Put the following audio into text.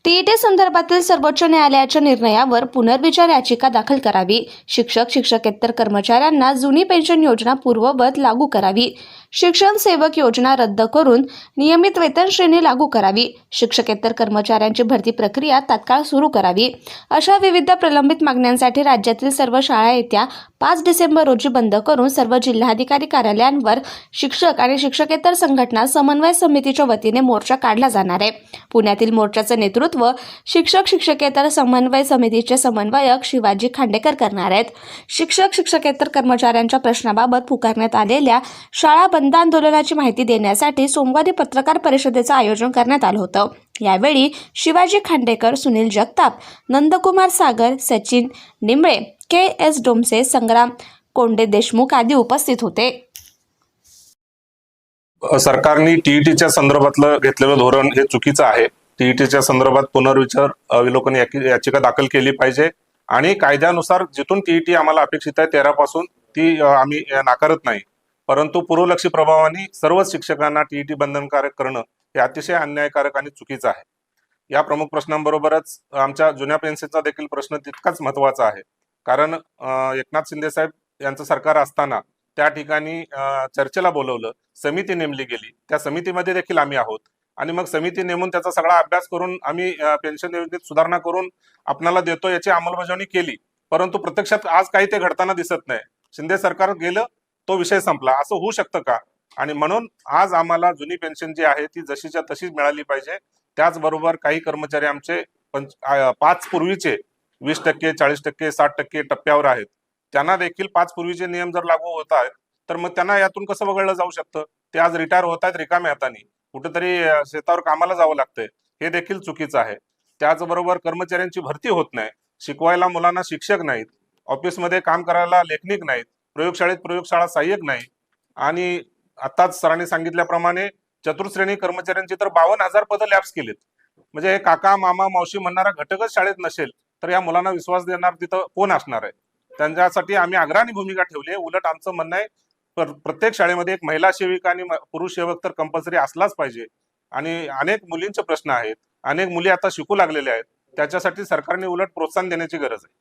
TET संदर्भातील सर्वोच्च न्यायालयाच्या निर्णयावर पुनर्विचार याचिका दाखल करावी. शिक्षकेतर कर्मचाऱ्यांना जुनी पेन्शन योजना पूर्ववत लागू करावी. शिक्षण सेवक योजना रद्द करून नियमित वेतन श्रेणी लागू करावी. शिक्षकेतर कर्मचाऱ्यांची भरती प्रक्रिया तात्काळ सुरू करावी. अशा विविध प्रलंबित मागण्यांसाठी राज्यातील सर्व शाळा येत्या 5 डिसेंबर रोजी बंद करून सर्व जिल्हाधिकारी कार्यालयांवर शिक्षक आणि शिक्षकेतर संघटना समन्वय समितीच्या वतीने मोर्चा काढला जाणार आहे. पुण्यातील मोर्चाचे नेतृत्व शिक्षकेतर समन्वय समितीचे समन्वयक शिवाजी खांडेकर करणार आहेत. शिक्षकेतर कर्मचाऱ्यांच्या प्रश्नाबाबत पुकारण्यात आलेल्या शाळा बंद आंदोलनाची माहिती देण्यासाठी सोमवारी पत्रकार परिषदेचं आयोजन करण्यात आलं होतं. यावेळी शिवाजी खांडेकर, सुनील जगताप, नंदकुमार सागर, सचिन निंबळे, के.एस. डोमसे, संग्राम कोंडे देशमुख आदी उपस्थित होते. सरकारने टीईटीच्या संदर्भातलं घेतलेलं धोरण हे चुकीचं आहे. टीईटीच्या संदर्भात पुनर्विचार अवलोकन याचिका दाखल केली पाहिजे आणि कायद्यानुसार जिथून टीईटी आम्हाला अपेक्षित आहे 13 पासून ती आम्ही नाकारत नाही, परंतु पूर्वलक्षी प्रभावाने सर्वच शिक्षकांना टीईटी बंधनकारक करणं हे अतिशय अन्यायकारक आणि चुकीचं आहे. या प्रमुख प्रश्नांबरोबरच आमच्या जुन्या पेन्शनचा देखील प्रश्न तितकाच महत्वाचा आहे. कारण एकनाथ शिंदे साहेब यांचं सरकार असताना त्या ठिकाणी चर्चेला बोलवलं, समिती नेमली गेली, त्या समितीमध्ये देखील आम्ही आहोत आणि मग समिती नेमून त्याचा सगळा अभ्यास करून आम्ही पेन्शन योजनेत सुधारणा करून आपणाला देतो याची अंमलबजावणी केली. परंतु प्रत्यक्षात आज काही ते घडताना दिसत नाही. शिंदे सरकार गेलं, तो विषय संपला, असं होऊ शकतं का? आणि म्हणून आज आम्हाला जुनी पेन्शन जी आहे ती जशीच्या तशीच मिळाली पाहिजे. त्याचबरोबर काही कर्मचारी आमचे 5 पूर्वीचे 20%, 40%, 60% टप्प्यावर आहेत, त्यांना देखील 5 पूर्वीचे नियम जर लागू होत आहेत तर मग त्यांना यातून कसं वगळलं जाऊ शकतं? ते आज रिटायर होत आहेत रिकाम्या हाताने, कुठेतरी शेतावर कामाला जावं लागतंय, हे देखील चुकीचं आहे. त्याचबरोबर कर्मचाऱ्यांची भरती होत नाही, शिकवायला मुलांना शिक्षक नाहीत, ऑफिसमध्ये काम करायला लेखनिक नाहीत, प्रयोगशाळेत प्रयोगशाळा सहाय्यक नाही आणि आताच सरांनी सांगितल्याप्रमाणे चतुर्श्रेणी कर्मचाऱ्यांची तर 52,000 पदं लॅप्स केलीत. म्हणजे हे काका मामा मावशी म्हणणारा घटकच शाळेत नसेल तर या मुलांना विश्वास देणार तिथं कोण असणार आहे? त्यांच्यासाठी आम्ही अग्रणी भूमिका ठेवली आहे. उलट आमचं म्हणणं आहे प्रत्येक शाळेमध्ये एक महिला सेविका आणि पुरुष सेवक तर कंपल्सरी असलाच पाहिजे. आणि अनेक मुलींचे प्रश्न आहेत, अनेक मुली आता शिकू लागलेल्या आहेत, त्याच्यासाठी सरकारने उलट प्रोत्साहन देण्याची गरज आहे.